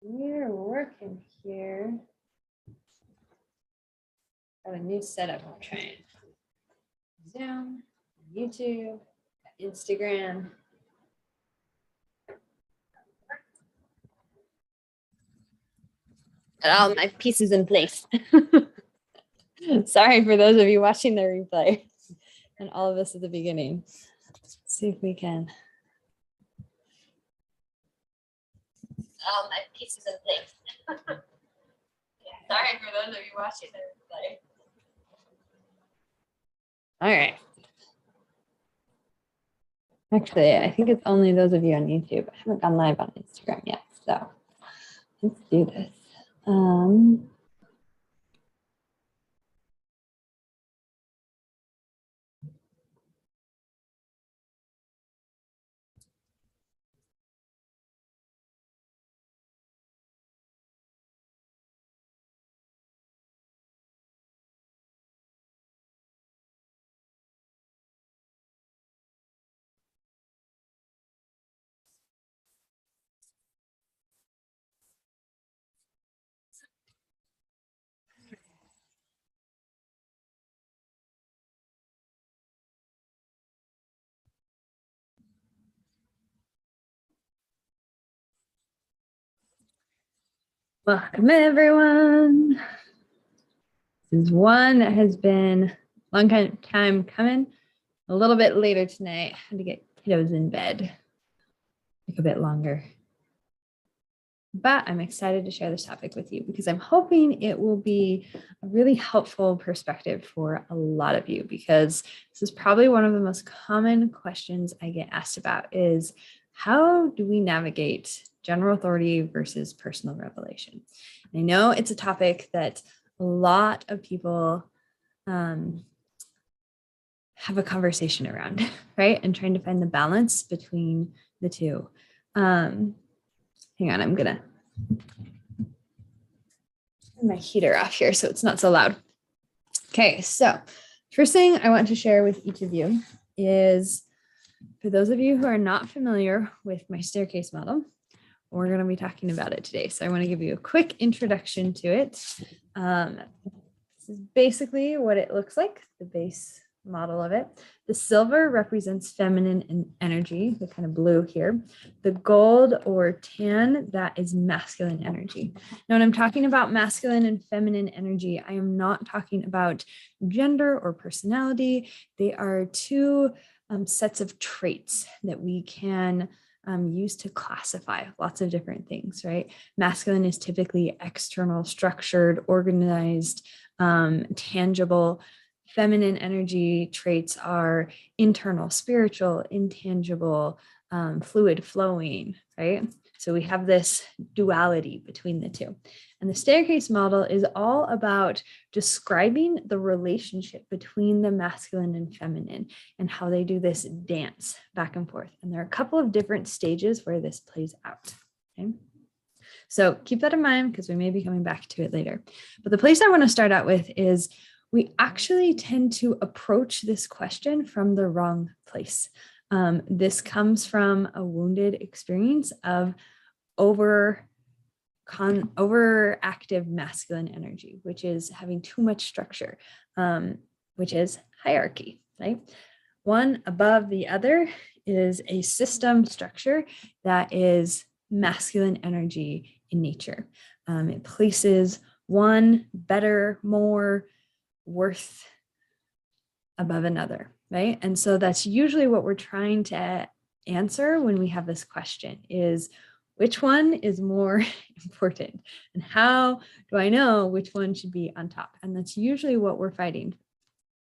We're working here. I have a new setup I'm trying. Zoom, YouTube, Instagram. Got all my pieces in place. Sorry for those of you watching the replay and all of us at the beginning. Let's see if we can. All my pieces in place. Sorry for those of you watching the replay. All right. Actually, I think it's only those of you on YouTube. I haven't gone live on Instagram yet, so let's do this. Welcome, everyone. This is one that has been a long time coming. A little bit later tonight. I had to get kiddos in bed. Took a bit longer. But I'm excited to share this topic with you because I'm hoping it will be a really helpful perspective for a lot of you, because this is probably one of the most common questions I get asked about is, how do we navigate general authority versus personal revelation? And I know it's a topic that a lot of people have a conversation around, right? And trying to find the balance between the two. Hang on, I'm gonna turn my heater off here so it's not so loud. Okay, so first thing I want to share with each of you is, for those of you who are not familiar with my staircase model, we're going to be talking about it today. So I want to give you a quick introduction to it. This is basically what it looks like, the base model of it. The silver represents feminine energy, the kind of blue here. The gold or tan, that is masculine energy. Now, when I'm talking about masculine and feminine energy, I am not talking about gender or personality. They are two sets of traits that we can use to classify lots of different things, right? Masculine is typically external, structured, organized, tangible. Feminine energy traits are internal, spiritual, intangible, fluid, flowing, right? So we have this duality between the two. And the staircase model is all about describing the relationship between the masculine and feminine and how they do this dance back and forth. And there are a couple of different stages where this plays out. Okay? So keep that in mind because we may be coming back to it later. But the place I want to start out with is, we actually tend to approach this question from the wrong place. This comes from a wounded experience of overactive masculine energy, which is having too much structure, which is hierarchy, right? One above the other is a system structure that is masculine energy in nature. It places one better, more worth above another, right? And so that's usually what we're trying to answer when we have this question is, which one is more important? And how do I know which one should be on top? And that's usually what we're fighting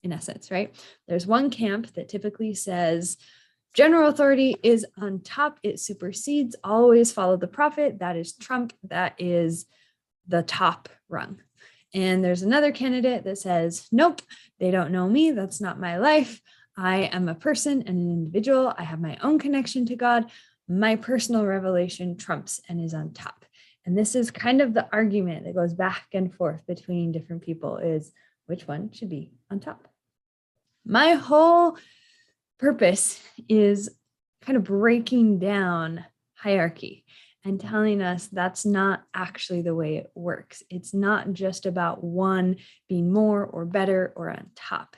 in essence, right? There's one camp that typically says general authority is on top. It supersedes, always follow the prophet. That is Trump. That is the top rung. And there's another candidate that says, nope, they don't know me. That's not my life. I am a person and an individual. I have my own connection to God. My personal revelation trumps and is on top. And this is kind of the argument that goes back and forth between different people, is which one should be on top. My whole purpose is kind of breaking down hierarchy and telling us that's not actually the way it works. It's not just about one being more or better or on top.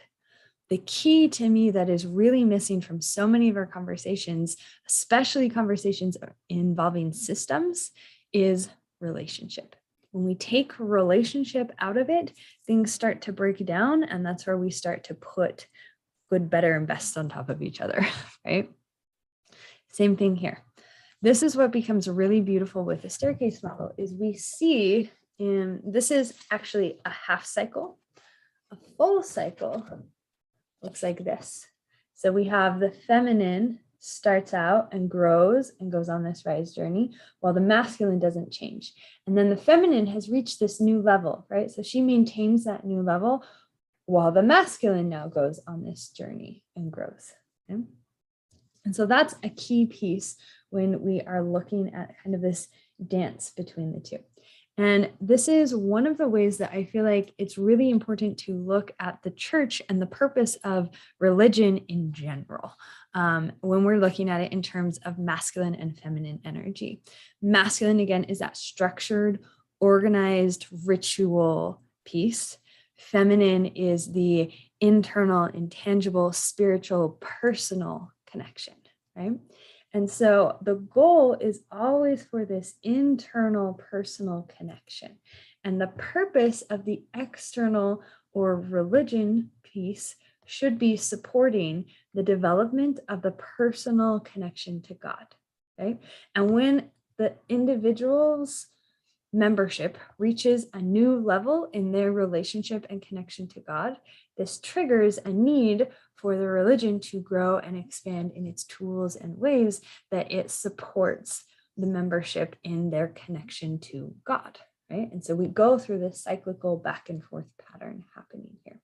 The key to me that is really missing from so many of our conversations, especially conversations involving systems, is relationship. When we take relationship out of it, things start to break down, and that's where we start to put good, better, and best on top of each other, right? Same thing here. This is what becomes really beautiful with the staircase model is we see this is actually a half cycle. A full cycle looks like this. So we have the feminine starts out and grows and goes on this rise journey while the masculine doesn't change. And then the feminine has reached this new level, right? So she maintains that new level while the masculine now goes on this journey and grows. Okay? And so that's a key piece when we are looking at kind of this dance between the two. And this is one of the ways that I feel like it's really important to look at the church and the purpose of religion in general when we're looking at it in terms of masculine and feminine energy. Masculine, again, is that structured, organized, ritual piece. Feminine is the internal, intangible, spiritual, personal connection, right? And so the goal is always for this internal personal connection. And the purpose of the external or religion piece should be supporting the development of the personal connection to God, right? And when the individual's membership reaches a new level in their relationship and connection to God, this triggers a need for the religion to grow and expand in its tools and ways that it supports the membership in their connection to God, right? And so we go through this cyclical back and forth pattern happening here.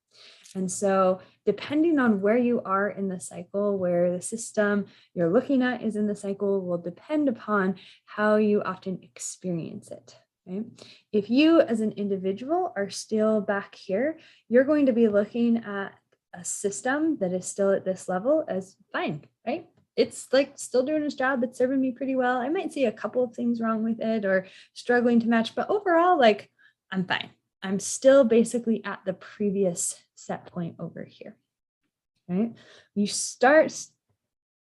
And so depending on where you are in the cycle, where the system you're looking at is in the cycle will depend upon how you often experience it. Right? If you as an individual are still back here, you're going to be looking at a system that is still at this level as fine, right? It's like still doing its job. It's serving me pretty well. I might see a couple of things wrong with it or struggling to match, but overall, like I'm fine. I'm still basically at the previous set point over here, right? You start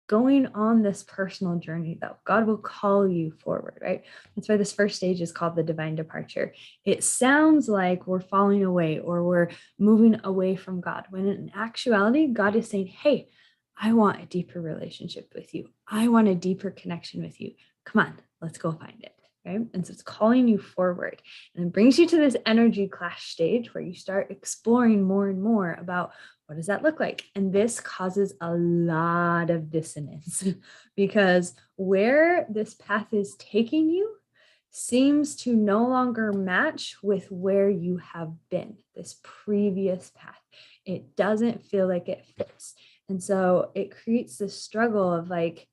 going on this personal journey, though, God will call you forward, right? That's why this first stage is called the divine departure. It sounds like we're falling away or we're moving away from God, when in actuality, God is saying, hey, I want a deeper relationship with you. I want a deeper connection with you. Come on, let's go find it, right? And so it's calling you forward and it brings you to this energy clash stage where you start exploring more and more about what does that look like? And this causes a lot of dissonance because where this path is taking you seems to no longer match with where you have been, this previous path. It doesn't feel like it fits. And so it creates this struggle of like,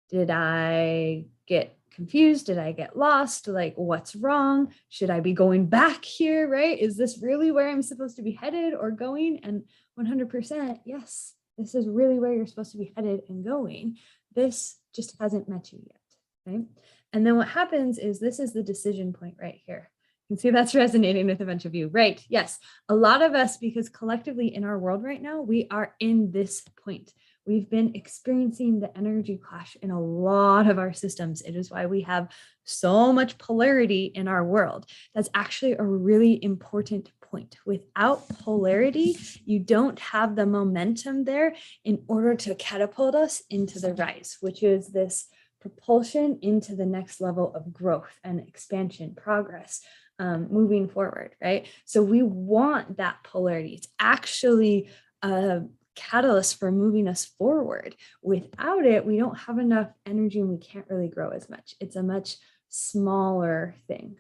did I get confused? Did I get lost? Like, what's wrong? Should I be going back here, right? Is this really where I'm supposed to be headed or going? And 100%, yes, this is really where you're supposed to be headed and going. This just hasn't met you yet, right? And then what happens is this is the decision point right here. You can see that's resonating with a bunch of you, right? Yes, a lot of us, because collectively in our world right now, we are in this point. We've been experiencing the energy clash in a lot of our systems. It is why we have so much polarity in our world. That's actually a really important point. Without polarity, you don't have the momentum there in order to catapult us into the rise, which is this propulsion into the next level of growth and expansion, progress, moving forward, right? So we want that polarity. It's actually a catalyst for moving us forward. Without it, we don't have enough energy and we can't really grow as much. It's a much smaller thing,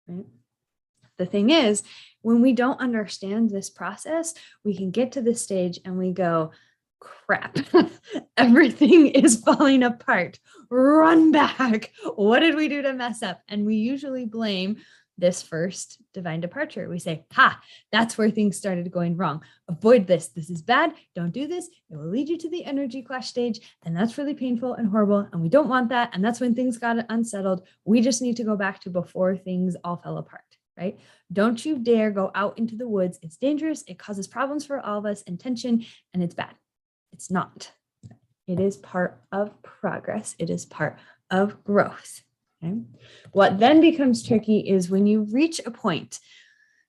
right? The thing is, when we don't understand this process, we can get to this stage and we go, crap, everything is falling apart. Run back. What did we do to mess up? And we usually blame this first divine departure. We say, ha, that's where things started going wrong. Avoid this. This is bad. Don't do this. It will lead you to the energy clash stage. And that's really painful and horrible. And we don't want that. And that's when things got unsettled. We just need to go back to before things all fell apart, right? Don't you dare go out into the woods. It's dangerous. It causes problems for all of us and tension, and it's bad. It's not. It is part of progress. It is part of growth. Okay? What then becomes tricky is when you reach a point,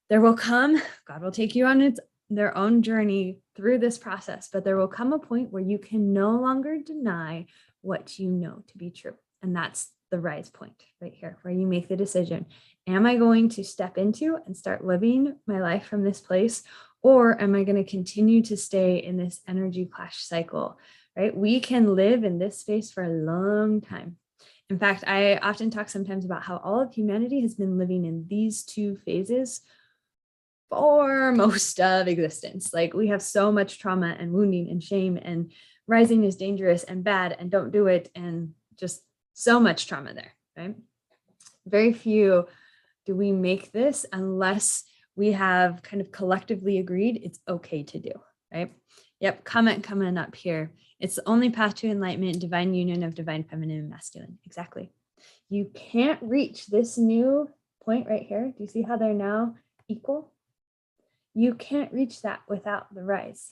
there will come, God will take you on their own journey through this process, but there will come a point where you can no longer deny what you know to be true. And that's the rise point right here, where you make the decision. Am I going to step into and start living my life from this place? Or am I going to continue to stay in this energy clash cycle, right? We can live in this space for a long time. In fact, I often talk sometimes about how all of humanity has been living in these two phases for most of existence. Like, we have so much trauma and wounding and shame, and rising is dangerous and bad and don't do it, and just so much trauma there, right? Very few do we make this unless we have kind of collectively agreed it's okay to do, right? Yep, comment coming up here. It's the only path to enlightenment, divine union of divine feminine and masculine. Exactly. You can't reach this new point right here. Do you see how they're now equal? You can't reach that without the rise.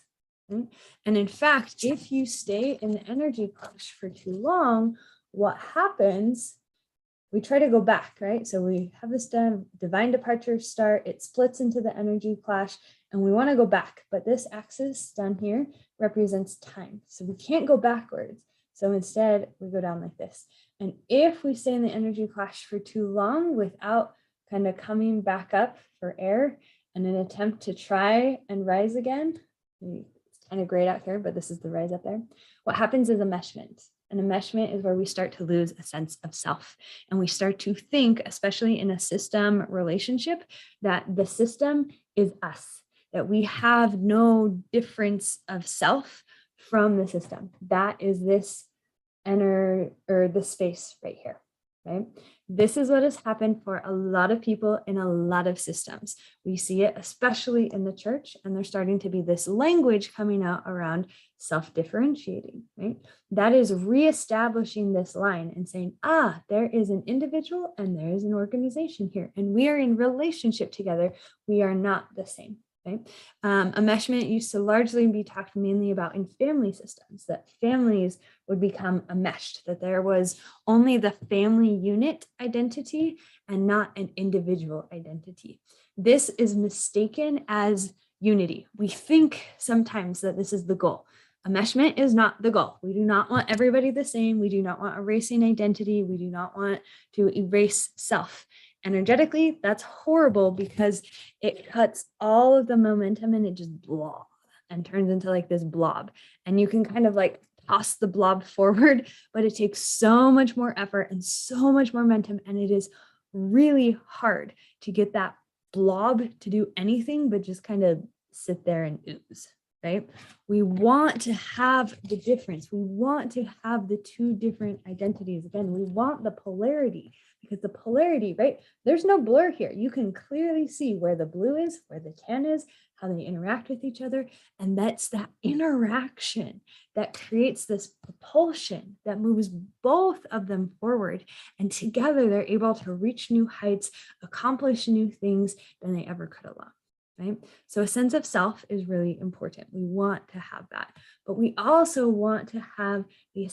Right? And in fact, if you stay in the energy clash for too long, what happens, we try to go back, right? So we have this divine departure start, it splits into the energy clash, and we want to go back, but this axis down here represents time. So we can't go backwards. So instead, we go down like this. And if we stay in the energy clash for too long without kind of coming back up for air and an attempt to try and rise again, it's kind of grayed out here, but this is the rise up there. What happens is enmeshment. And enmeshment is where we start to lose a sense of self. And we start to think, especially in a system relationship, that the system is us, that we have no difference of self from the system. That is this this space right here, right? This is what has happened for a lot of people in a lot of systems. We see it especially in the church, and there's starting to be this language coming out around self-differentiating, right? That is reestablishing this line and saying, there is an individual and there is an organization here, and we are in relationship together. We are not the same. Okay. Enmeshment used to largely be talked mainly about in family systems, that families would become enmeshed, that there was only the family unit identity and not an individual identity. This is mistaken as unity. We think sometimes that this is the goal. Enmeshment is not the goal. We do not want everybody the same. We do not want erasing identity. We do not want to erase self. Energetically, that's horrible because it cuts all of the momentum and it just blob and turns into like this blob. And you can kind of like toss the blob forward, but it takes so much more effort and so much more momentum. And it is really hard to get that blob to do anything but just kind of sit there and ooze, right? We want to have the difference. We want to have the two different identities. Again, we want the polarity. Because the polarity, right? There's no blur here. You can clearly see where the blue is, where the tan is, how they interact with each other. And that's that interaction that creates this propulsion that moves both of them forward. And together they're able to reach new heights, accomplish new things than they ever could alone. Right? So a sense of self is really important. We want to have that, but we also want to have the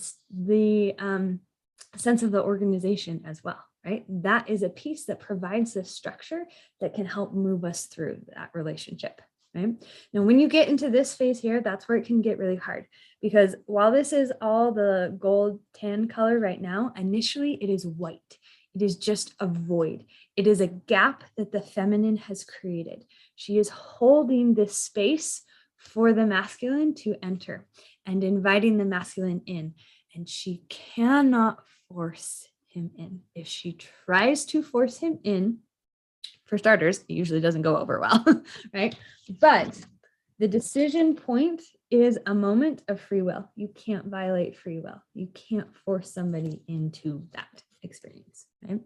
sense of the organization as well. Right? That is a piece that provides the structure that can help move us through that relationship. Right? Now, when you get into this phase here, that's where it can get really hard, because while this is all the gold tan color right now, initially it is white. It is just a void. It is a gap that the feminine has created. She is holding this space for the masculine to enter and inviting the masculine in, and she cannot force him in. If she tries to force him in, for starters, it usually doesn't go over well, right? But the decision point is a moment of free will. You can't violate free will. You can't force somebody into that experience, right?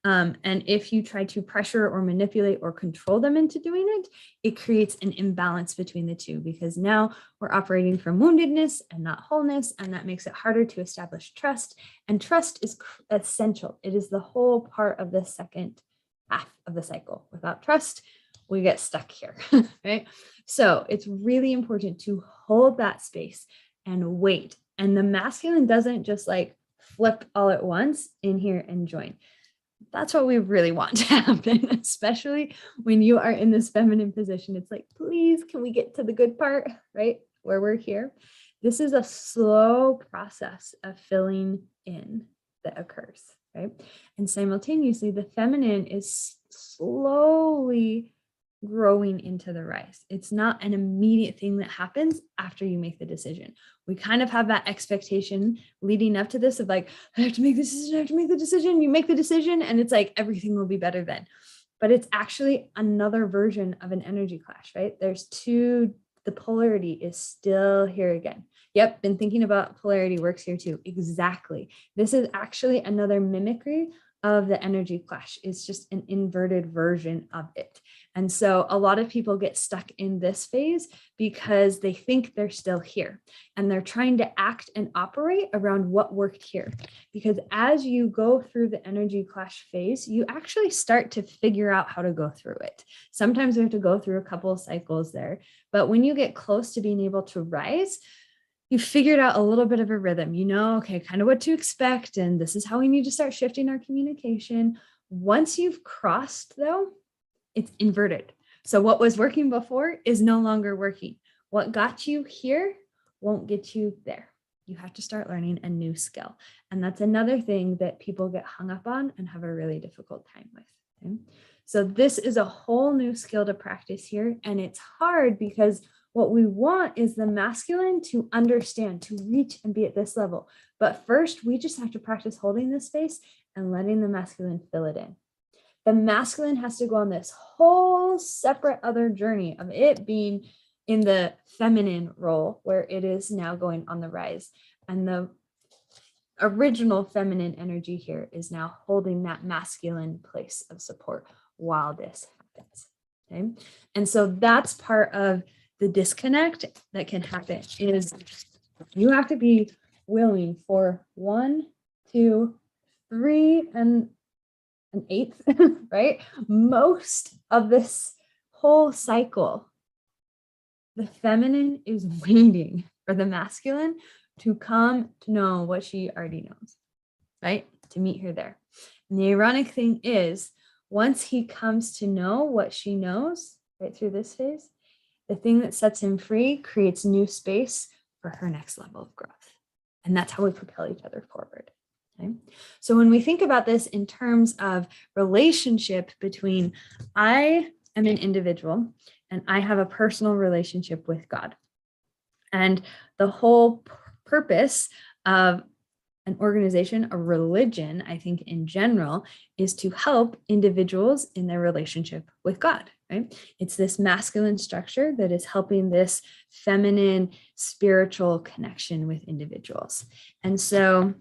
And if you try to pressure or manipulate or control them into doing it, it creates an imbalance between the two, because now we're operating from woundedness and not wholeness. And that makes it harder to establish trust. And trust is essential. It is the whole part of the second half of the cycle. Without trust, we get stuck here, right? So it's really important to hold that space and wait. And the masculine doesn't just like flip all at once in here and join. That's what we really want to happen, especially when you are in this feminine position. It's like, please, can we get to the good part, right? Where we're here. This is a slow process of filling in that occurs, right? And simultaneously, the feminine is slowly growing into the rise. It's not an immediate thing that happens after you make the decision. We kind of have that expectation leading up to this of like, I have to make this decision, I have to make the decision. You make the decision and it's like, everything will be better then. But it's actually another version of an energy clash, right? There's two, the polarity is still here again. Yep, been thinking about polarity works here too. Exactly. This is actually another mimicry of the energy clash. It's just an inverted version of it. And so a lot of people get stuck in this phase because they think they're still here and they're trying to act and operate around what worked here. Because as you go through the energy clash phase, you actually start to figure out how to go through it. Sometimes we have to go through a couple of cycles there, but when you get close to being able to rise, you figured out a little bit of a rhythm, okay, kind of what to expect. And this is how we need to start shifting our communication. Once you've crossed though, it's inverted. So what was working before is no longer working. What got you here won't get you there. You have to start learning a new skill. And that's another thing that people get hung up on and have a really difficult time with. Okay? So this is a whole new skill to practice here. And it's hard because what we want is the masculine to understand, to reach and be at this level. But first, we just have to practice holding this space and letting the masculine fill it in. The masculine has to go on this whole separate other journey of it being in the feminine role where it is now going on the rise. And the original feminine energy here is now holding that masculine place of support while this happens. Okay. And so that's part of the disconnect that can happen is you have to be willing for 1, 2, 3, and an eighth, right? Most of this whole cycle, the feminine is waiting for the masculine to come to know what she already knows, right? To meet her there. And the ironic thing is, once he comes to know what she knows, right through this phase, the thing that sets him free creates new space for her next level of growth. And that's how we propel each other forward. Okay. So when we think about this in terms of relationship between I am an individual and I have a personal relationship with God. And the whole purpose of an organization, a religion, I think in general, is to help individuals in their relationship with God, right? It's this masculine structure that is helping this feminine spiritual connection with individuals. And so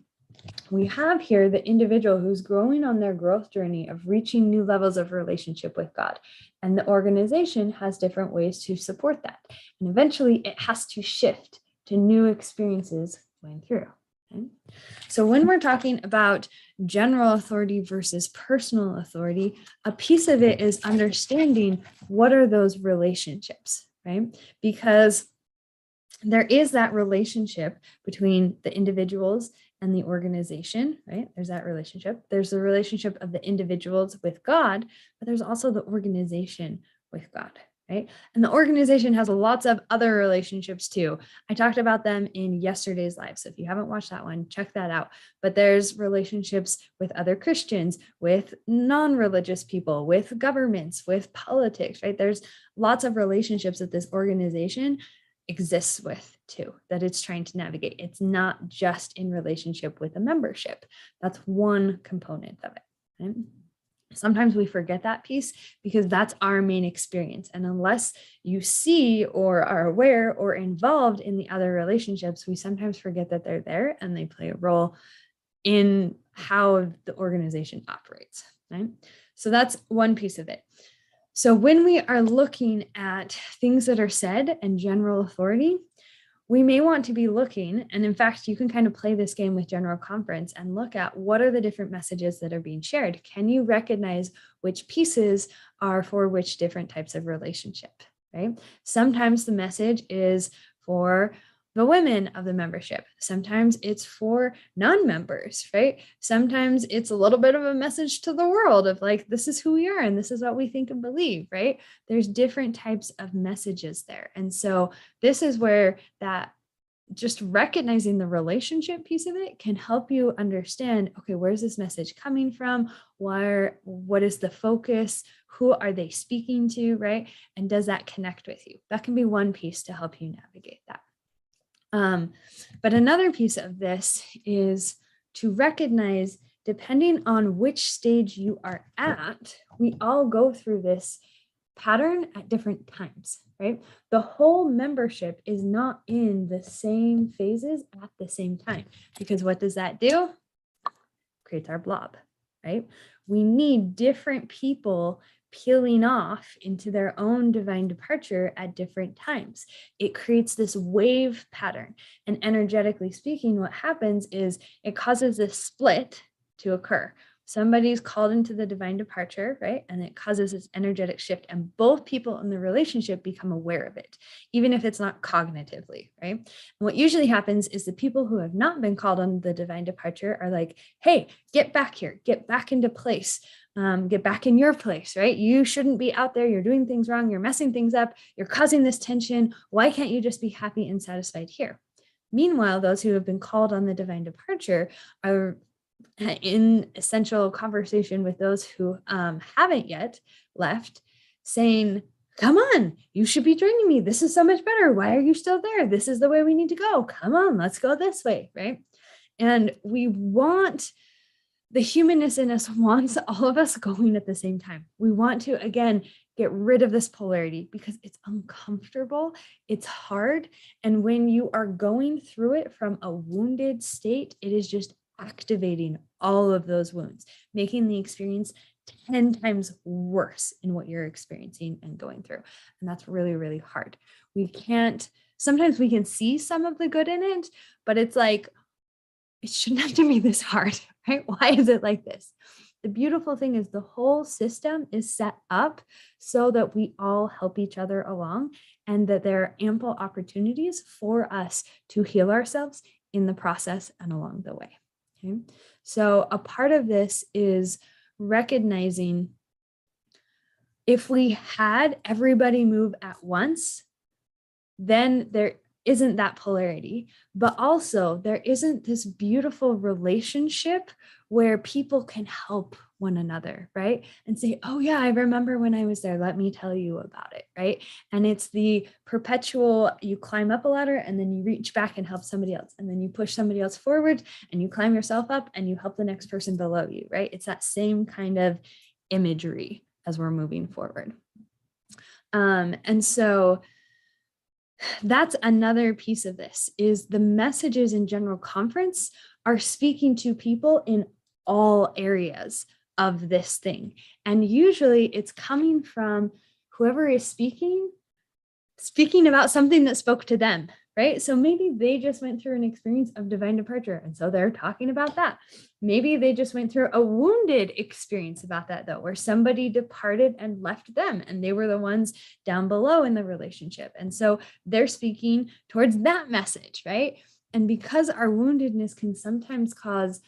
we have here the individual who's growing on their growth journey of reaching new levels of relationship with God. And the organization has different ways to support that. And eventually it has to shift to new experiences going through. Okay? So when we're talking about general authority versus personal authority, a piece of it is understanding what are those relationships, right? Because there is that relationship between the individuals and the organization, right? There's that relationship. There's the relationship of the individuals with God, but there's also the organization with God, right? And the organization has lots of other relationships too. I talked about them in yesterday's live. So if you haven't watched that one, check that out. But there's relationships with other Christians, with non-religious people, with governments, with politics, right? There's lots of relationships that this organization exists with too, that it's trying to navigate. It's not just in relationship with a membership. That's one component of it. Right? Sometimes we forget that piece because that's our main experience. And unless you see or are aware or involved in the other relationships, we sometimes forget that they're there and they play a role in how the organization operates. right? So that's one piece of it. So when we are looking at things that are said and general authority, we may want to be looking, and in fact, you can kind of play this game with general conference and look at what are the different messages that are being shared. Can you recognize which pieces are for which different types of relationship, right? Sometimes the message is for the women of the membership. Sometimes it's for non-members, right? Sometimes it's a little bit of a message to the world of like, this is who we are and this is what we think and believe, right? There's different types of messages there. And so this is where that just recognizing the relationship piece of it can help you understand, okay, where's this message coming from? What is the focus? Who are they speaking to, right? And does that connect with you? That can be one piece to help you navigate that. But another piece of this is to recognize, depending on which stage you are at, we all go through this pattern at different times, right? The whole membership is not in the same phases at the same time, because what does that do? Creates our blob, right? We need different people peeling off into their own divine departure at different times. It creates this wave pattern. And energetically speaking, what happens is it causes this split to occur. Somebody's called into the divine departure, right? And it causes this energetic shift, and both people in the relationship become aware of it, even if it's not cognitively, right? And what usually happens is the people who have not been called on the divine departure are like, hey, get back here, get back into place, get back in your place, right? You shouldn't be out there. You're doing things wrong. You're messing things up. You're causing this tension. Why can't you just be happy and satisfied here? Meanwhile, those who have been called on the divine departure are in essential conversation with those who haven't yet left, saying, come on, you should be joining me. This is so much better. Why are you still there? This is the way we need to go. Come on, let's go this way, right? And we want, the humanness in us wants all of us going at the same time. We want to, again, get rid of this polarity because it's uncomfortable, it's hard. And when you are going through it from a wounded state, it is just activating all of those wounds, making the experience 10 times worse in what you're experiencing and going through. And that's really, really hard. Sometimes we can see some of the good in it, but it's like, it shouldn't have to be this hard, right? Why is it like this? The beautiful thing is the whole system is set up so that we all help each other along, and that there are ample opportunities for us to heal ourselves in the process and along the way. Okay. So a part of this is recognizing, if we had everybody move at once, then there isn't that polarity, but also there isn't this beautiful relationship where people can help one another, right? And say, oh yeah, I remember when I was there, let me tell you about it, right? And it's the perpetual, you climb up a ladder and then you reach back and help somebody else. And then you push somebody else forward and you climb yourself up and you help the next person below you, right? It's that same kind of imagery as we're moving forward. And so that's another piece of this, is the messages in general conference are speaking to people in all areas of this thing. And usually it's coming from whoever is speaking about something that spoke to them, right? So maybe they just went through an experience of divine departure, and so they're talking about that. Maybe they just went through a wounded experience about that, though, where somebody departed and left them, and they were the ones down below in the relationship. And so they're speaking towards that message, right? And because our woundedness can sometimes cause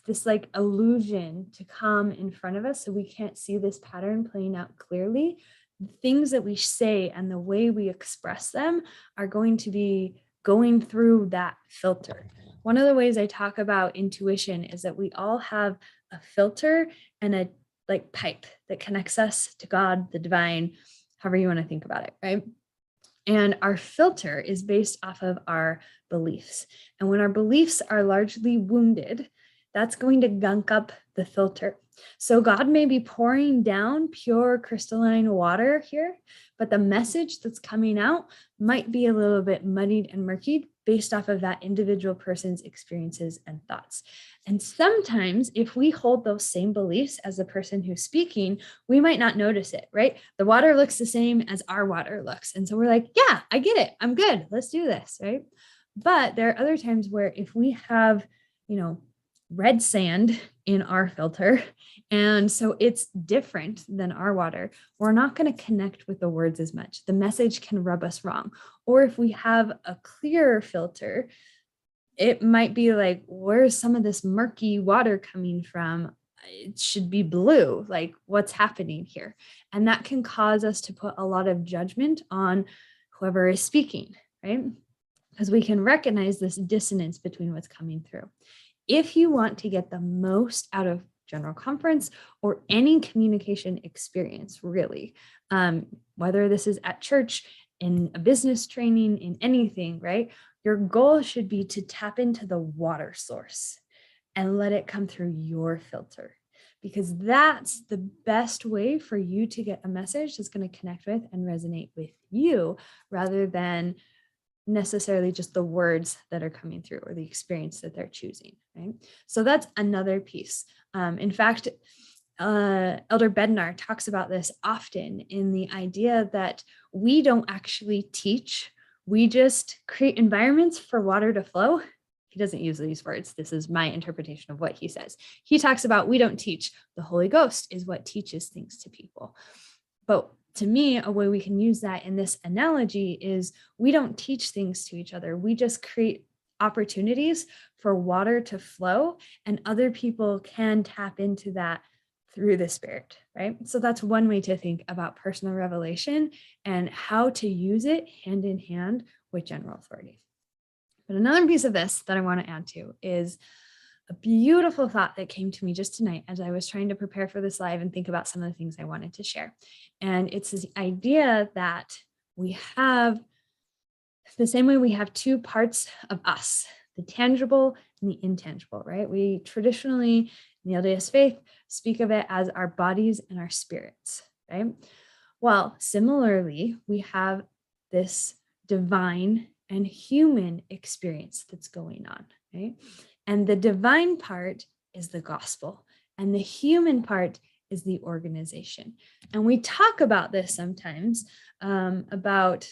this like illusion to come in front of us, so we can't see this pattern playing out clearly, the things that we say and the way we express them are going to be going through that filter. One of the ways I talk about intuition is that we all have a filter and a like pipe that connects us to God, the divine, however you want to think about it, right? And our filter is based off of our beliefs. And when our beliefs are largely wounded, that's going to gunk up the filter. So God may be pouring down pure crystalline water here, but the message that's coming out might be a little bit muddied and murkied based off of that individual person's experiences and thoughts. And sometimes if we hold those same beliefs as the person who's speaking, we might not notice it, right? The water looks the same as our water looks. And so we're like, yeah, I get it. I'm good. Let's do this, right? But there are other times where if we have, red sand in our filter, and so it's different than our water, we're not going to connect with the words as much. The message can rub us wrong. Or if we have a clearer filter, it might be like, where's some of this murky water coming from? It should be blue. Like, what's happening here? And that can cause us to put a lot of judgment on whoever is speaking, right? Because we can recognize this dissonance between what's coming through. If you want to get the most out of general conference or any communication experience, really, whether this is at church, in a business training, in anything, right? Your goal should be to tap into the water source and let it come through your filter, because that's the best way for you to get a message that's going to connect with and resonate with you, rather than necessarily just the words that are coming through or the experience that they're choosing, right? So that's another piece. In fact, Elder Bednar talks about this often, in the idea that we don't actually teach, we just create environments for water to flow. He doesn't use these words. This is my interpretation of what he says. He talks about, we don't teach. The Holy Ghost is what teaches things to people. But to me, a way we can use that in this analogy is, we don't teach things to each other. We just create opportunities for water to flow, and other people can tap into that through the Spirit, right? So that's one way to think about personal revelation and how to use it hand in hand with general authority. But another piece of this that I want to add to is a beautiful thought that came to me just tonight as I was trying to prepare for this live and think about some of the things I wanted to share. And it's this idea that we have, the same way we have two parts of us, the tangible and the intangible, right? We traditionally, in the LDS faith, speak of it as our bodies and our spirits, right? Well, similarly, we have this divine and human experience that's going on, right? And the divine part is the gospel, and the human part is the organization. And we talk about this sometimes, about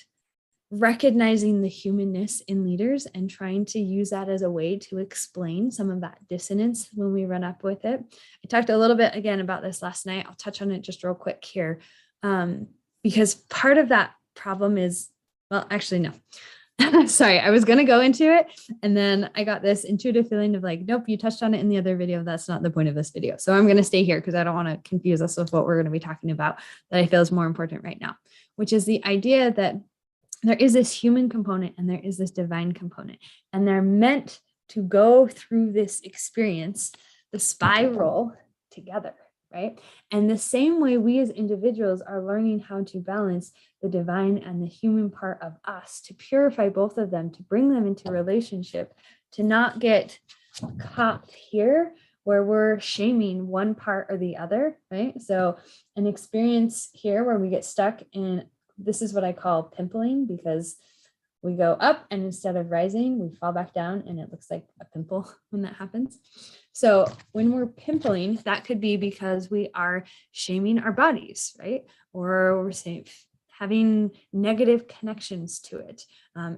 recognizing the humanness in leaders and trying to use that as a way to explain some of that dissonance when we run up with it. I talked a little bit again about this last night. I'll touch on it just real quick here, because part of that problem is, well, actually, no. Sorry, I was going to go into it, and then I got this intuitive feeling of like, nope, you touched on it in the other video. That's not the point of this video. So I'm going to stay here because I don't want to confuse us with what we're going to be talking about that I feel is more important right now, which is the idea that there is this human component and there is this divine component, and they're meant to go through this experience, the spiral, together, right? And the same way we as individuals are learning how to balance the divine and the human part of us, to purify both of them, to bring them into relationship, to not get caught here where we're shaming one part or the other, right? So an experience here where we get stuck in, this is what I call pimpling, because we go up and instead of rising, we fall back down, and it looks like a pimple when that happens. So when we're pimpling, that could be because we are shaming our bodies, right? Or we're saying, having negative connections to it.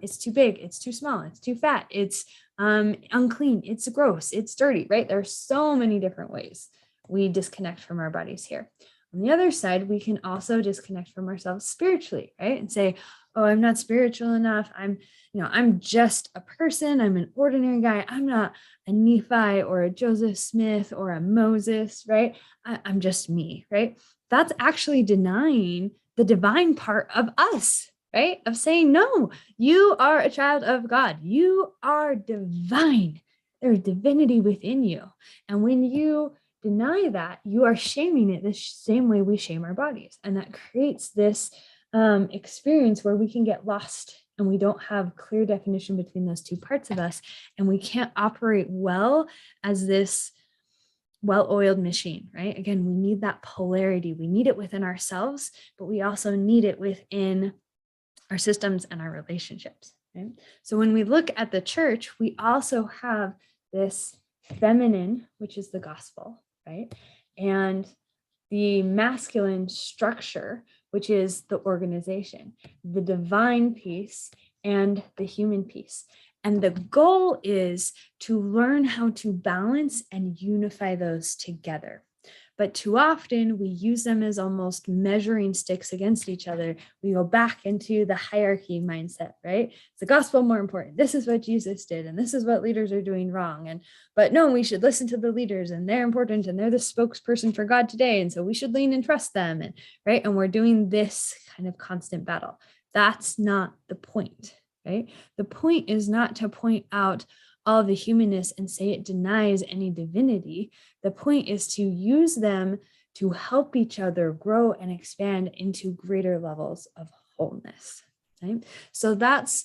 It's too big, it's too small, it's too fat, it's unclean, it's gross, it's dirty, right? There are so many different ways we disconnect from our bodies here. On the other side, we can also disconnect from ourselves spiritually, right? And say, oh, I'm not spiritual enough. I'm just a person. I'm an ordinary guy. I'm not a Nephi or a Joseph Smith or a Moses, right? I'm just me, right? That's actually denying the divine part of us, right? Of saying, no, you are a child of God. You are divine. There's divinity within you. And when you deny that, you are shaming it the same way we shame our bodies. And that creates this experience where we can get lost and we don't have clear definition between those two parts of us. And we can't operate well as this well-oiled machine, right? Again, we need that polarity. We need it within ourselves, but we also need it within our systems and our relationships. Right? So when we look at the church, we also have this feminine, which is the gospel, right? And the masculine structure, which is the organization, the divine piece, and the human piece. And the goal is to learn how to balance and unify those together. But too often we use them as almost measuring sticks against each other. We go back into the hierarchy mindset, right? It's the gospel more important. This is what Jesus did, and this is what leaders are doing wrong. But no, we should listen to the leaders, and they're important, and they're the spokesperson for God today. And so we should lean and trust them. And right. And we're doing this kind of constant battle. That's not the point, right? The point is not to point out all the humanness and say it denies any divinity. The point is to use them to help each other grow and expand into greater levels of wholeness. Right? So that's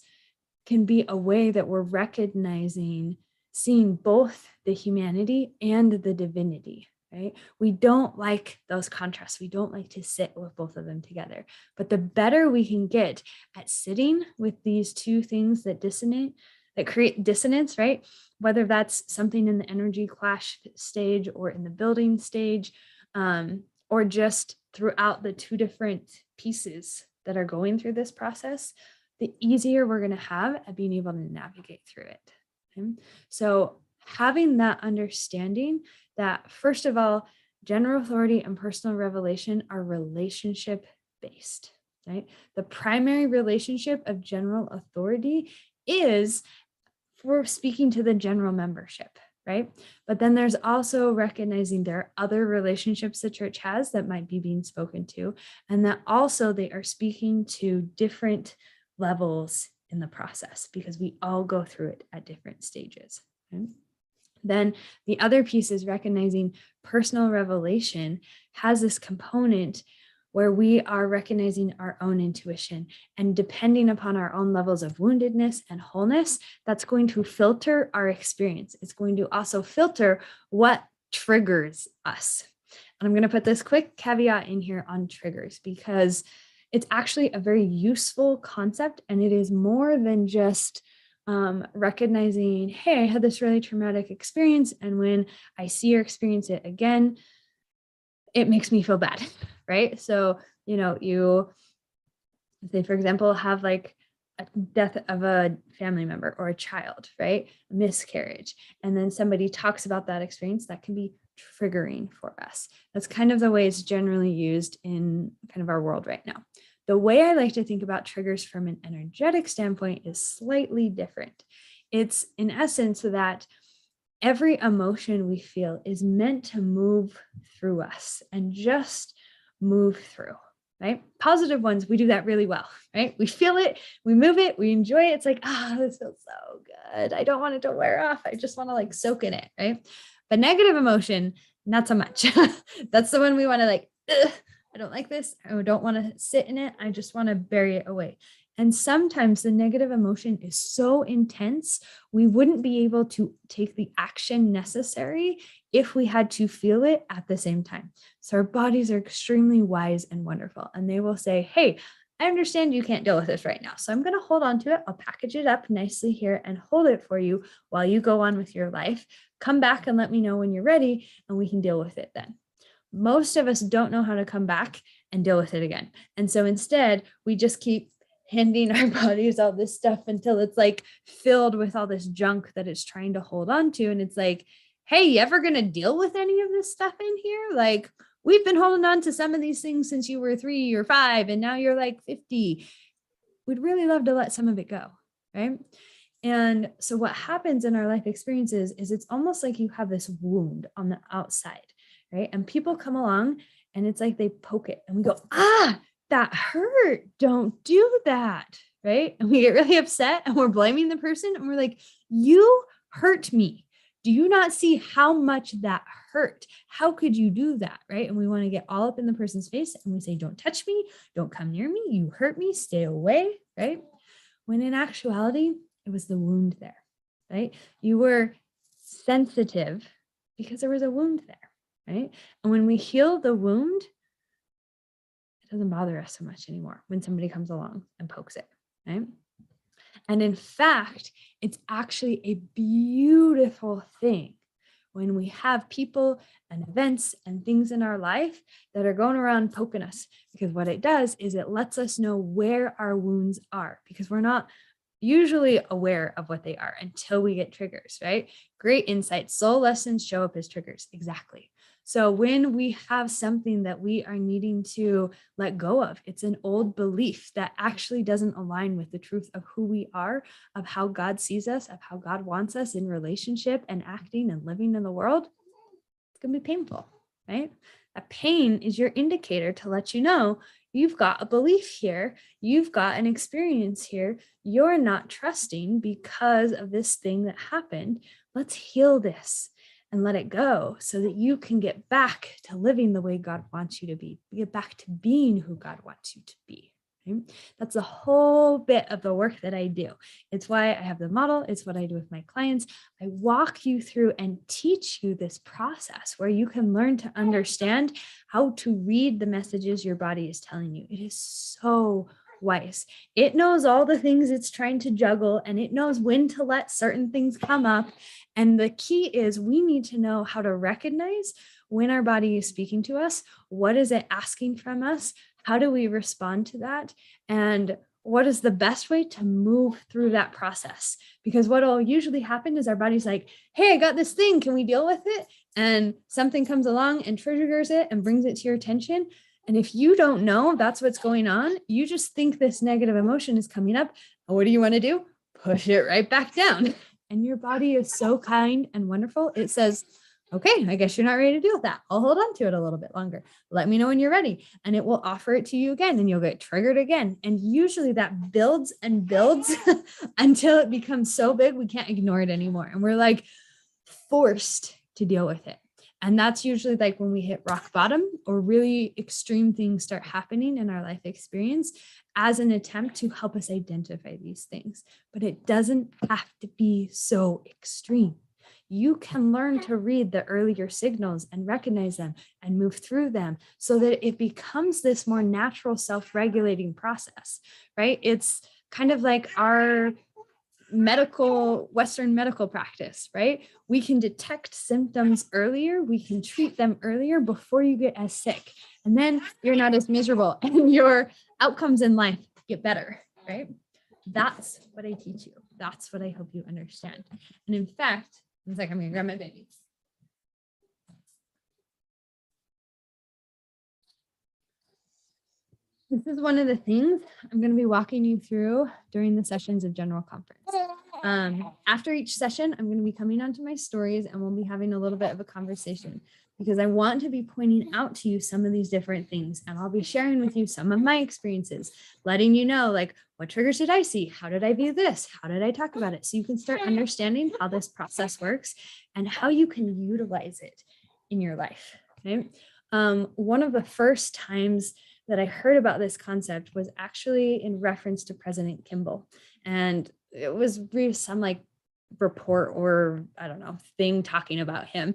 can be a way that we're recognizing, seeing both the humanity and the divinity. Right? We don't like those contrasts. We don't like to sit with both of them together. But the better we can get at sitting with these two things that create dissonance, right? Whether that's something in the energy clash stage or in the building stage, or just throughout the two different pieces that are going through this process, the easier we're going to have at being able to navigate through it. Okay? So having that understanding that, first of all, general authority and personal revelation are relationship based, right? The primary relationship of general authority is for speaking to the general membership, right? But then there's also recognizing there are other relationships the church has that might be being spoken to, and that also they are speaking to different levels in the process because we all go through it at different stages. Okay? Then the other piece is recognizing personal revelation has this component where we are recognizing our own intuition, and depending upon our own levels of woundedness and wholeness, that's going to filter our experience. It's going to also filter what triggers us. And I'm going to put this quick caveat in here on triggers because it's actually a very useful concept, and it is more than just recognizing, hey, I had this really traumatic experience, and when I see or experience it again, it makes me feel bad, right? So, you say, for example, have like a death of a family member or a child, right? A miscarriage. And then somebody talks about that experience, that can be triggering for us. That's kind of the way it's generally used in kind of our world right now. The way I like to think about triggers from an energetic standpoint is slightly different. It's in essence that every emotion we feel is meant to move through us and just move through, right? Positive ones, we do that really well, right? We feel it, we move it, we enjoy it. It's like, this feels so good. I don't want it to wear off. I just want to like soak in it, right? But negative emotion, not so much. That's the one we want to like, I don't like this. I don't want to sit in it. I just want to bury it away. And sometimes the negative emotion is so intense, we wouldn't be able to take the action necessary if we had to feel it at the same time. So our bodies are extremely wise and wonderful. And they will say, hey, I understand you can't deal with this right now. So I'm going to hold on to it. I'll package it up nicely here and hold it for you while you go on with your life. Come back and let me know when you're ready, and we can deal with it then. Most of us don't know how to come back and deal with it again. And so instead, we just keep handing our bodies all this stuff until it's like filled with all this junk that it's trying to hold on to. And it's like, hey, you ever going to deal with any of this stuff in here? Like, we've been holding on to some of these things since you were 3 or 5, and now you're like 50. We'd really love to let some of it go, right? And so what happens in our life experiences is it's almost like you have this wound on the outside, right? And people come along and it's like they poke it and we go, that hurt. Don't do that, right? And we get really upset and we're blaming the person and we're like, you hurt me. Do you not see how much that hurt? How could you do that, right? And we want to get all up in the person's face and we say, don't touch me. Don't come near me. You hurt me. Stay away, right? When in actuality, it was the wound there, right? You were sensitive because there was a wound there, right? And when we heal the wound, it doesn't bother us so much anymore when somebody comes along and pokes it, right? And in fact, it's actually a beautiful thing when we have people and events and things in our life that are going around poking us, because what it does is it lets us know where our wounds are, because we're not usually aware of what they are until we get triggers, right? Great insight. Soul lessons show up as triggers. Exactly. So when we have something that we are needing to let go of, it's an old belief that actually doesn't align with the truth of who we are, of how God sees us, of how God wants us in relationship and acting and living in the world, it's going to be painful, right? A pain is your indicator to let you know you've got a belief here, you've got an experience here, you're not trusting because of this thing that happened. Let's heal this and let it go so that you can get back to living the way God wants you to be, get back to being who God wants you to be. Right? That's a whole bit of the work that I do. It's why I have the model. It's what I do with my clients. I walk you through and teach you this process where you can learn to understand how to read the messages your body is telling you. It is so wise. It knows all the things it's trying to juggle, and it knows when to let certain things come up. And the key is we need to know how to recognize when our body is speaking to us. What is it asking from us? How do we respond to that? And what is the best way to move through that process? Because what will usually happen is our body's like, hey, I got this thing. Can we deal with it? And something comes along and triggers it and brings it to your attention. And if you don't know that's what's going on, you just think this negative emotion is coming up. And what do you want to do? Push it right back down. And your body is so kind and wonderful. It says, okay, I guess you're not ready to deal with that. I'll hold on to it a little bit longer. Let me know when you're ready. And it will offer it to you again, and you'll get triggered again. And usually that builds and builds until it becomes so big, we can't ignore it anymore. And we're like forced to deal with it. And that's usually like when we hit rock bottom or really extreme things start happening in our life experience as an attempt to help us identify these things. But it doesn't have to be so extreme. You can learn to read the earlier signals and recognize them and move through them so that it becomes this more natural self-regulating process, right? It's kind of like our Western medical practice, right? We can detect symptoms earlier. We can treat them earlier before you get as sick. And then you're not as miserable and your outcomes in life get better, right? That's what I teach you. That's what I hope you understand. And in fact, one second, I'm gonna grab my babies. This is one of the things I'm going to be walking you through during the sessions of General Conference. After each session, I'm going to be coming onto my stories and we'll be having a little bit of a conversation because I want to be pointing out to you some of these different things. And I'll be sharing with you some of my experiences, letting you know, like, what triggers did I see? How did I view this? How did I talk about it? So you can start understanding how this process works and how you can utilize it in your life. Okay. One of the first times that I heard about this concept was actually in reference to President Kimball. And it was some like report or I don't know, thing talking about him,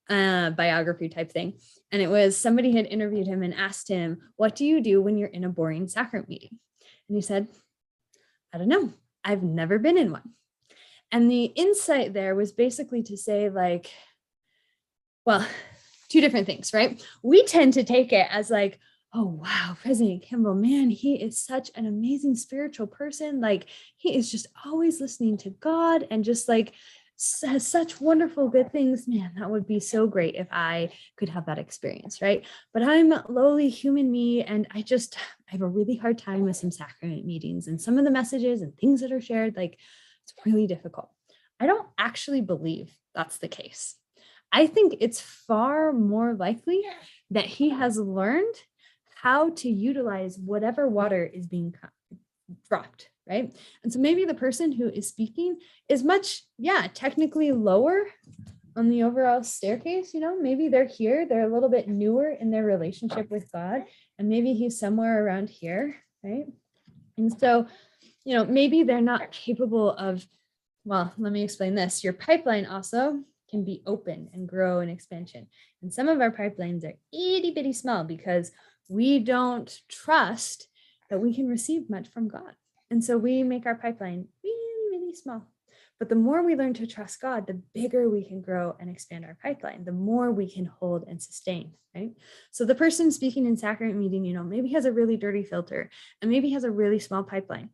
biography type thing. And it was somebody had interviewed him and asked him, what do you do when you're in a boring sacrament meeting? And he said, I don't know. I've never been in one. And the insight there was basically to say like, well, two different things, right? We tend to take it as like, oh, wow, President Kimball, man, he is such an amazing spiritual person. Like he is just always listening to God and just like says such wonderful good things. Man, that would be so great if I could have that experience, right? But I'm lowly human me, and I have a really hard time with some sacrament meetings and some of the messages and things that are shared. Like it's really difficult. I don't actually believe that's the case. I think it's far more likely that he has learned how to utilize whatever water is being dropped, right? And so maybe the person who is speaking is much, technically lower on the overall staircase, maybe they're here, they're a little bit newer in their relationship with God, and maybe he's somewhere around here, right? And so, maybe they're not capable of, well, let me explain this. Your pipeline also can be open and grow in expansion. And some of our pipelines are itty bitty small because we don't trust that we can receive much from God. And so we make our pipeline really, really small. But the more we learn to trust God, the bigger we can grow and expand our pipeline, the more we can hold and sustain, right? So the person speaking in sacrament meeting, maybe has a really dirty filter and maybe has a really small pipeline,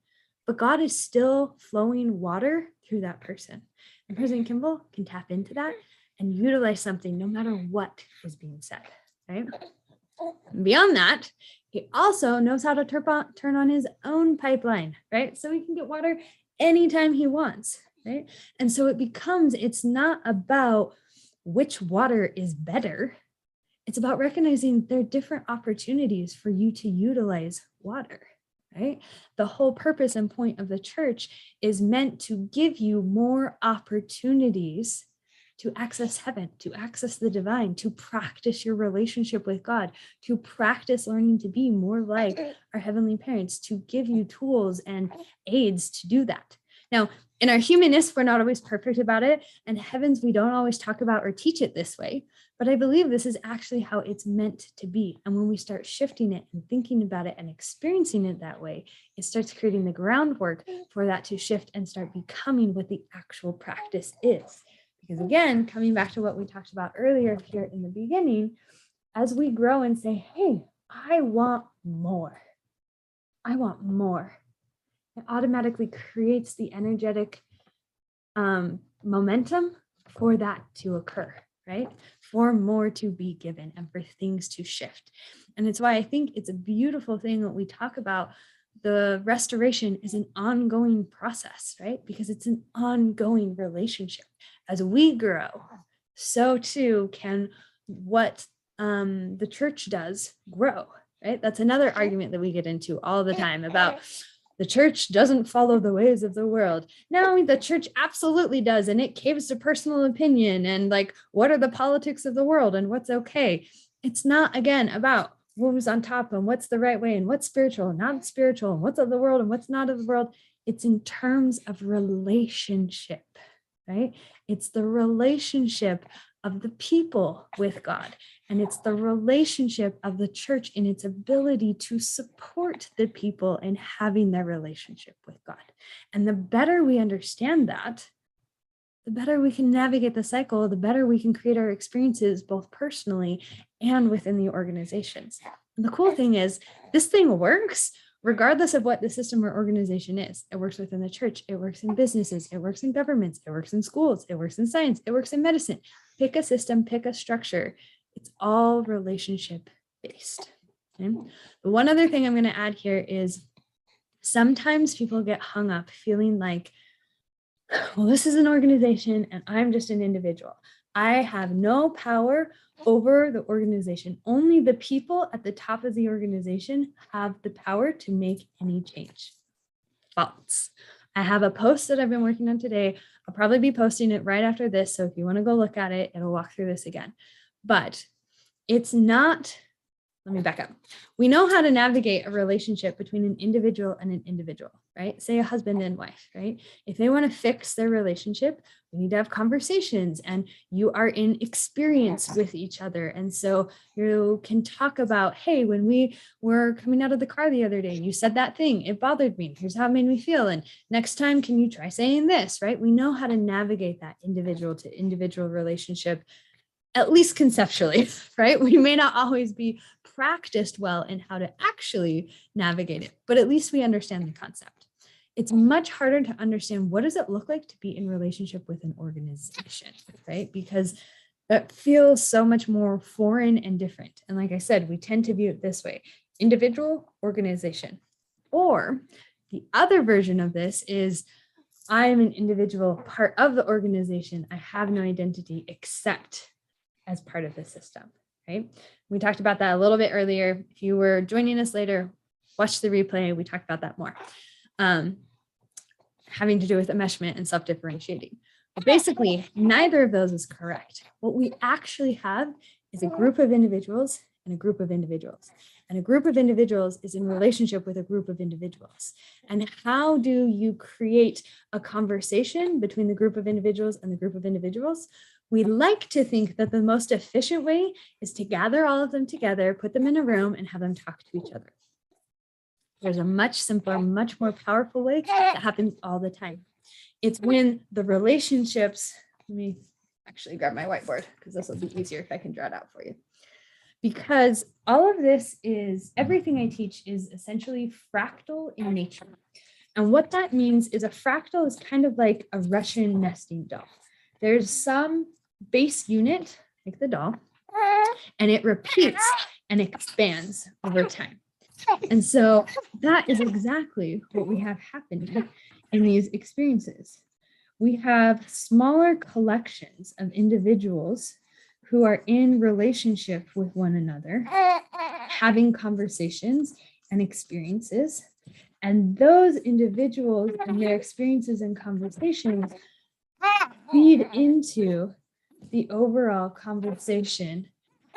but God is still flowing water through that person. And President Kimball can tap into that and utilize something no matter what is being said, right? Beyond that, he also knows how to turn on his own pipeline, right? So he can get water anytime he wants, right? And so it's not about which water is better. It's about recognizing there are different opportunities for you to utilize water, right? The whole purpose and point of the church is meant to give you more opportunities to access heaven, to access the divine, to practice your relationship with God, to practice learning to be more like our heavenly parents, to give you tools and aids to do that. Now, in our humanness, we're not always perfect about it. And heavens, we don't always talk about or teach it this way. But I believe this is actually how it's meant to be. And when we start shifting it and thinking about it and experiencing it that way, it starts creating the groundwork for that to shift and start becoming what the actual practice is. Because again, coming back to what we talked about earlier here in the beginning, as we grow and say, hey, I want more. It automatically creates the energetic momentum for that to occur, right? For more to be given and for things to shift. And it's why I think it's a beautiful thing that we talk about. The restoration is an ongoing process, right? Because it's an ongoing relationship. As we grow, so too can what the church does grow, right? That's another argument that we get into all the time about the church doesn't follow the ways of the world. No, the church absolutely does. And it caves to personal opinion and like, what are the politics of the world and what's okay? It's not, again, about who's on top and what's the right way and what's spiritual and not spiritual and what's of the world and what's not of the world. It's in terms of relationship, right? It's the relationship of the people with God. And it's the relationship of the church in its ability to support the people in having their relationship with God. And the better we understand that, the better we can navigate the cycle, the better we can create our experiences, both personally and within the organizations. And the cool thing is, this thing works regardless of what the system or organization is. It works within the church, it works in businesses, it works in governments, it works in schools, it works in science, it works in medicine. Pick a system, pick a structure. It's all relationship based. Okay? The one other thing I'm going to add here is sometimes people get hung up feeling like, well, this is an organization and I'm just an individual. I have no power over the organization. Only the people at the top of the organization have the power to make any change. False. I have a post that I've been working on today. I'll probably be posting it right after this. So if you want to go look at it, it'll walk through this again. But it's not, let me back up. We know how to navigate a relationship between an individual and an individual, right? Say a husband and wife, right? If they want to fix their relationship, we need to have conversations and you are in experience with each other. And so you can talk about, hey, when we were coming out of the car the other day, you said that thing, it bothered me. Here's how it made me feel. And next time, can you try saying this, right? We know how to navigate that individual to individual relationship, at least conceptually, right? We may not always be practiced well in how to actually navigate it, but at least we understand the concept. It's much harder to understand what does it look like to be in relationship with an organization, right? Because that feels so much more foreign and different. And like I said, we tend to view it this way: individual, organization. Or the other version of this is, I am an individual, part of the organization. I have no identity except as part of the system, right? We talked about that a little bit earlier. If you were joining us later, watch the replay. We talked about that more. Having to do with enmeshment and self-differentiating. But basically, neither of those is correct. What we actually have is a group of individuals and a group of individuals. And a group of individuals is in relationship with a group of individuals. And how do you create a conversation between the group of individuals and the group of individuals? We like to think that the most efficient way is to gather all of them together, put them in a room, and have them talk to each other. There's a much simpler, much more powerful way that happens all the time. It's when the relationships, let me actually grab my whiteboard because this will be easier if I can draw it out for you. Because all of this is, everything I teach is essentially fractal in nature. And what that means is a fractal is kind of like a Russian nesting doll. There's some base unit, like the doll, and it repeats and expands over time. And so that is exactly what we have happening in these experiences. We have smaller collections of individuals who are in relationship with one another, having conversations and experiences. And those individuals and their experiences and conversations feed into the overall conversation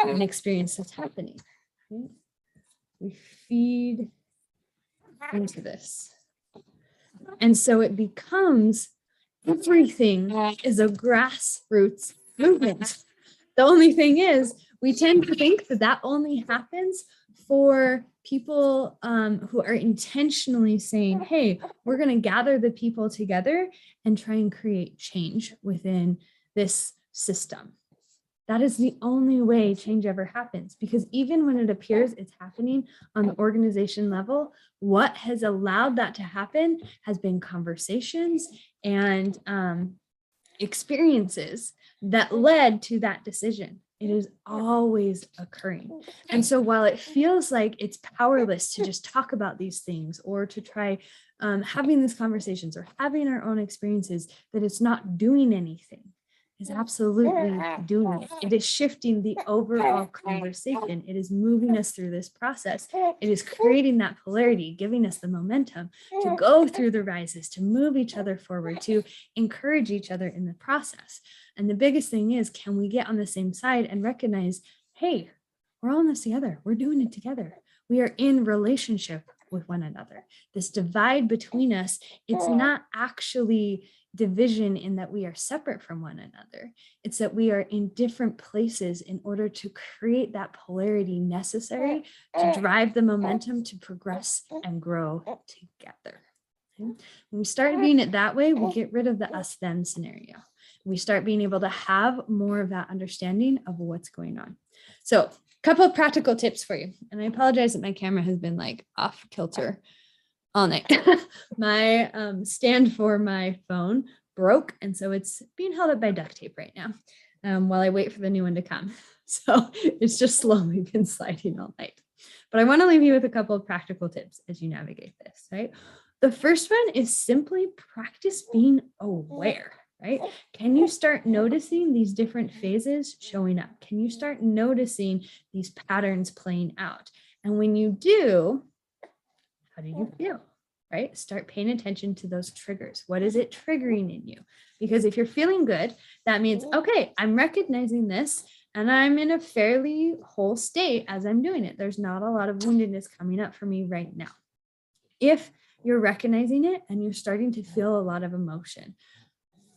and experience that's happening. Right? We feed into this. And so it becomes, everything is a grassroots movement. The only thing is, we tend to think that that only happens for people who are intentionally saying, hey, we're going to gather the people together and try and create change within this system. That is the only way change ever happens, because even when it appears it's happening on the organization level, what has allowed that to happen has been conversations and experiences that led to that decision. It is always occurring. And so while it feels like it's powerless to just talk about these things or to try having these conversations or having our own experiences, that it's not doing anything, is absolutely doing it. It is shifting the overall conversation. It is moving us through this process. It is creating that polarity, giving us the momentum to go through the rises, to move each other forward, to encourage each other in the process. And the biggest thing is, can we get on the same side and recognize, hey, we're all in this together. We're doing it together. We are in relationship with one another. This divide between us, it's not actually division in that we are separate from one another. It's that we are in different places in order to create that polarity necessary to drive the momentum to progress and grow together. Okay? When we start viewing it that way, we get rid of the us them scenario. We start being able to have more of that understanding of what's going on. So a couple of practical tips for you. And I apologize that my camera has been like off kilter all night. My stand for my phone broke, and so it's being held up by duct tape right now while I wait for the new one to come. So it's just slowly been sliding all night. But I want to leave you with a couple of practical tips as you navigate this, right? The first one is simply practice being aware, right? Can you start noticing these different phases showing up? Can you start noticing these patterns playing out? And when you do, how do you feel, right? Start paying attention to those triggers. What is it triggering in you? Because if you're feeling good, that means, okay, I'm recognizing this and I'm in a fairly whole state as I'm doing it. There's not a lot of woundedness coming up for me right now. If you're recognizing it and you're starting to feel a lot of emotion,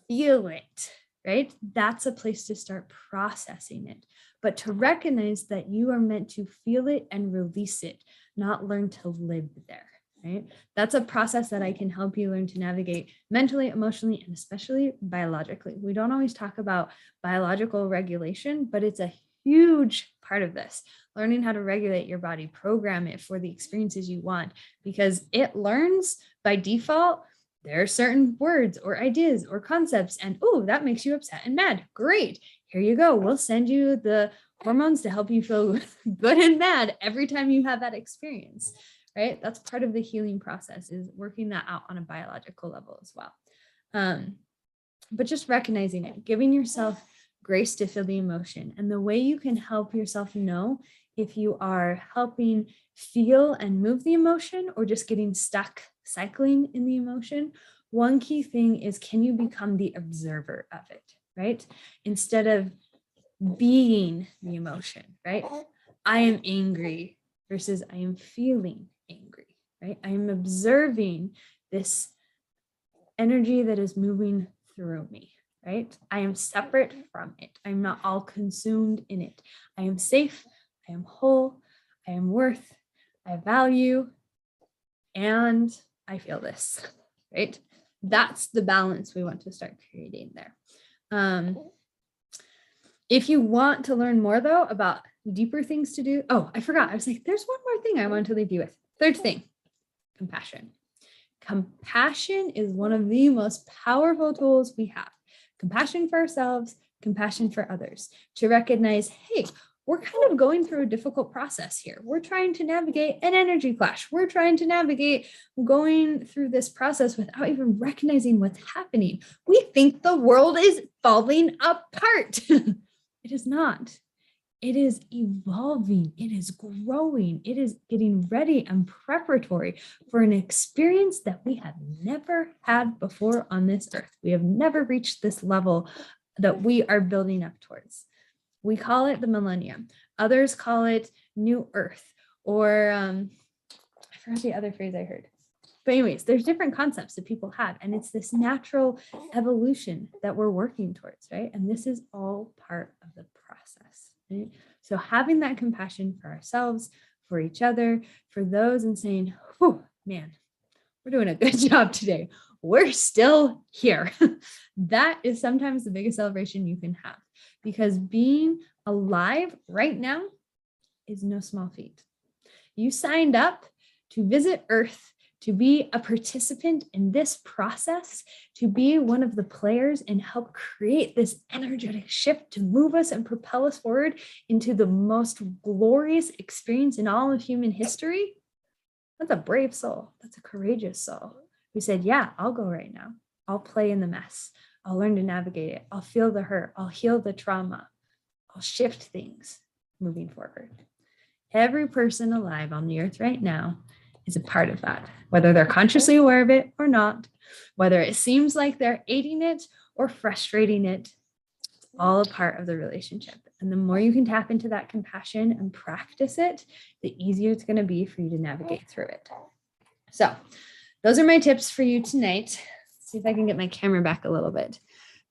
feel it, right? That's a place to start processing it. But to recognize that you are meant to feel it and release it, not learn to live there, right? That's a process that I can help you learn to navigate mentally, emotionally, and especially biologically. We don't always talk about biological regulation, but it's a huge part of this. Learning how to regulate your body, program it for the experiences you want, because it learns by default. There are certain words or ideas or concepts, and oh, that makes you upset and mad. Great. Here you go. We'll send you the hormones to help you feel good and bad every time you have that experience, right? That's part of the healing process, is working that out on a biological level as well. But just recognizing it, giving yourself grace to feel the emotion. And the way you can help yourself know if you are helping feel and move the emotion or just getting stuck cycling in the emotion, one key thing is, can you become the observer of it, right? Instead of being the emotion, right? I am angry versus I am feeling angry, right? I am observing this energy that is moving through me, right? I am separate from it. I'm not all consumed in it. I am safe. I am whole. I am worth. I value. and I feel this, right? That's the balance we want to start creating there. If you want to learn more though about deeper things to do, oh, I forgot. I was like, there's one more thing I want to leave you with. Third thing, compassion. Compassion is one of the most powerful tools we have. Compassion for ourselves, compassion for others, to recognize, hey, we're kind of going through a difficult process here. We're trying to navigate an energy clash. We're trying to navigate going through this process without even recognizing what's happening. We think the world is falling apart. It is not. It is evolving. It is growing. It is getting ready and preparatory for an experience that we have never had before on this earth. We have never reached this level that we are building up towards. We call it the millennium. Others call it new earth, or I forgot the other phrase I heard. But anyways, there's different concepts that people have, and it's this natural evolution that we're working towards, right? And this is all part of the process, right? So having that compassion for ourselves, for each other, for those, and saying, oh man, we're doing a good job today. We're still here. That is sometimes the biggest celebration you can have, because being alive right now is no small feat. You signed up to visit Earth, to be a participant in this process, to be one of the players and help create this energetic shift to move us and propel us forward into the most glorious experience in all of human history. That's a brave soul. That's a courageous soul who said, yeah, I'll go right now. I'll play in the mess. I'll learn to navigate it. I'll feel the hurt. I'll heal the trauma. I'll shift things moving forward. Every person alive on the earth right now is a part of that, whether they're consciously aware of it or not, whether it seems like they're aiding it or frustrating it. It's all a part of the relationship. And the more you can tap into that compassion and practice it, the easier it's going to be for you to navigate through it. So those are my tips for you tonight. Let's see if I can get my camera back a little bit.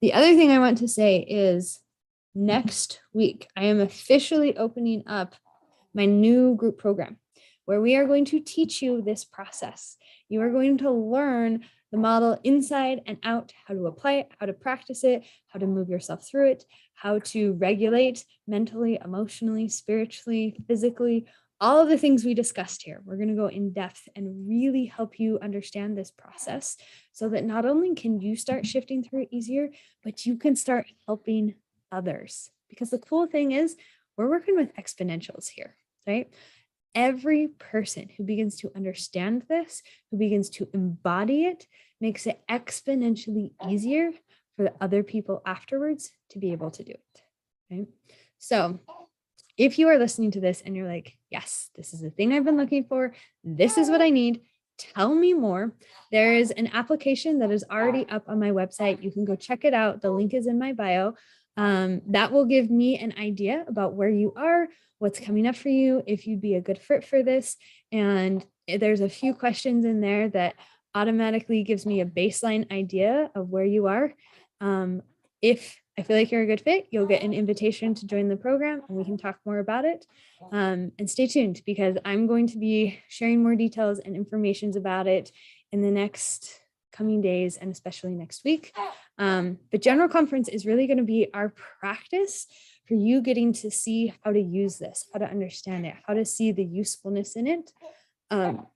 The other thing I want to say is next week, I am officially opening up my new group program, where we are going to teach you this process. You are going to learn the model inside and out, how to apply it, how to practice it, how to move yourself through it, how to regulate mentally, emotionally, spiritually, physically, all of the things we discussed here. We're going to go in depth and really help you understand this process so that not only can you start shifting through it easier, but you can start helping others. Because the cool thing is we're working with exponentials here, right? Every person who begins to understand this, who begins to embody it, makes it exponentially easier for the other people afterwards to be able to do it. Okay? So if you are listening to this and you're like, yes, this is the thing I've been looking for, this is what I need, tell me more. There is an application that is already up on my website. You can go check it out. The link is in my bio. That will give me an idea about where you are, what's coming up for you, if you'd be a good fit for this. And there's a few questions in there that automatically gives me a baseline idea of where you are. If I feel like you're a good fit, you'll get an invitation to join the program and we can talk more about it. And stay tuned, because I'm going to be sharing more details and information about it in the next coming days, and especially next week. But General Conference is really going to be our practice for you getting to see how to use this, how to understand it, how to see the usefulness in it.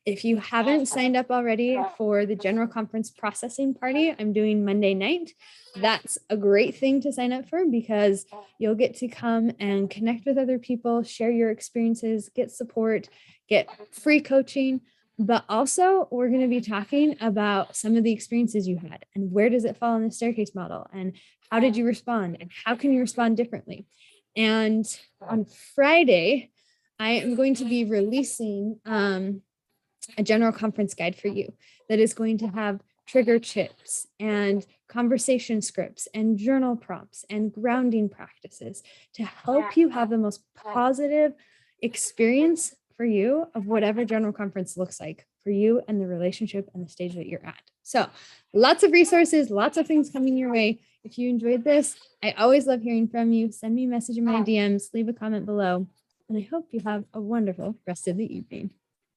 If you haven't signed up already for the General Conference processing party, I'm doing Monday night. That's a great thing to sign up for, because you'll get to come and connect with other people, share your experiences, get support, get free coaching. But also, we're going to be talking about some of the experiences you had and where does it fall in the staircase model and how did you respond and how can you respond differently. And on Friday, I am going to be releasing a General Conference guide for you that is going to have trigger chips and conversation scripts and journal prompts and grounding practices to help you have the most positive experience for you of whatever General Conference looks like for you and the relationship and the stage that you're at. So lots of resources, lots of things coming your way. If you enjoyed this, I always love hearing from you. Send me a message in my DMs, leave a comment below, and I hope you have a wonderful rest of the evening.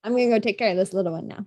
I'm going to go take care of this little one now.